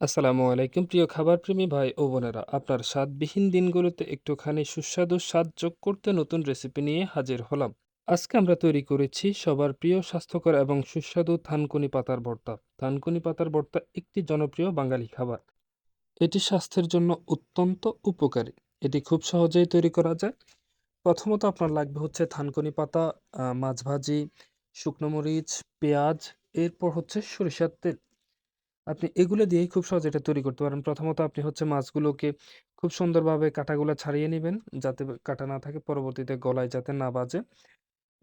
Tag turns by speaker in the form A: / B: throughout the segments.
A: আসসালামু আলাইকুম প্রিয় খাবারপ্রেমী ভাই ও বোনেরা। আপনার স্বাদবিহীন দিনগুলোতে একটুখানি সুস্বাদু স্বাদ যোগ করতে নতুন রেসিপি নিয়ে হাজির হলাম। আজকে আমরা তৈরি করেছি সবার প্রিয় স্বাস্থ্যকর এবং সুস্বাদু থানকুনি পাতার ভর্তা। থানকুনি পাতার ভর্তা একটি জনপ্রিয় বাঙালি খাবার। এটি স্বাস্থ্যের জন্য অত্যন্ত উপকারী। এটি খুব সহজেই তৈরি করা যায়। প্রথমত আপনার লাগবে হচ্ছে থানকুনি পাতা, মাছ ভাজি, শুকনো মরিচ, পেঁয়াজ, এরপর হচ্ছে সরিষার তেল। আপনি এগুলো দিয়েই খুব সহজে এটা তৈরি করতে পারেন। প্রথমত আপনি হচ্ছে মাছগুলোকে খুব সুন্দরভাবে কাঁটাগুলা ছাড়িয়ে নিবেন, যাতে কাঁটা না থাকে, পরবর্তীতে গলায় যাতে না বাজে।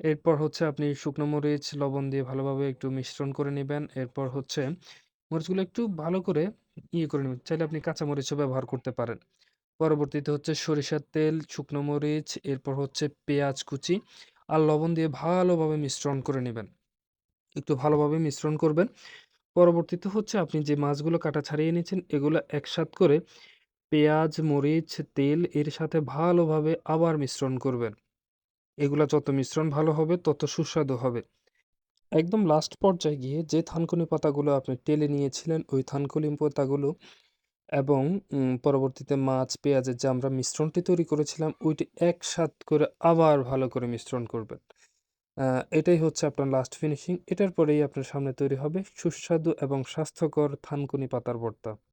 A: এরপর হচ্ছে আপনি শুকনো মরিচ, লবণ দিয়ে ভালোভাবে একটু মিশ্রণ করে নিবেন। এরপর হচ্ছে মরিচগুলো একটু ভালো করে করে নিবেন। চাইলে আপনি কাঁচা মরিচও ব্যবহার করতে পারেন। পরবর্তীতে হচ্ছে সরিষার তেল, শুকনো মরিচ, এরপর হচ্ছে পেঁয়াজ কুচি আর লবণ দিয়ে ভালোভাবে মিশ্রণ করে নিবেন। একটু ভালোভাবে মিশ্রণ করবেন। পরবর্তীতে হচ্ছে আপনি যে মাছগুলো কাটা ছাড়িয়ে নিয়েছেন, এগুলো একসাথ করে পেঁয়াজ, মরিচ, তেল এর সাথে ভালোভাবে আবার মিশ্রণ করবেন। এগুলা যত মিশ্রণ ভালো হবে তত সুস্বাদু হবে। একদম লাস্ট পর্যায়ে গিয়ে যে থানকুনি পাতাগুলো আপনি টেলে নিয়েছিলেন, ওই থানকুনি পাতাগুলো এবং পরবর্তীতে মাছ, পেঁয়াজের যে আমরা মিশ্রণটি তৈরি করেছিলাম, ওইটি একসাথ করে আবার ভালো করে মিশ্রণ করবেন। আ এটাই হচ্ছে আপনার লাস্ট ফিনিশিং। এটার পরেই আপনার সামনে তৈরি হবে সুস্বাদু এবং স্বাস্থ্যকর থানকুনি পাতার ভর্তা।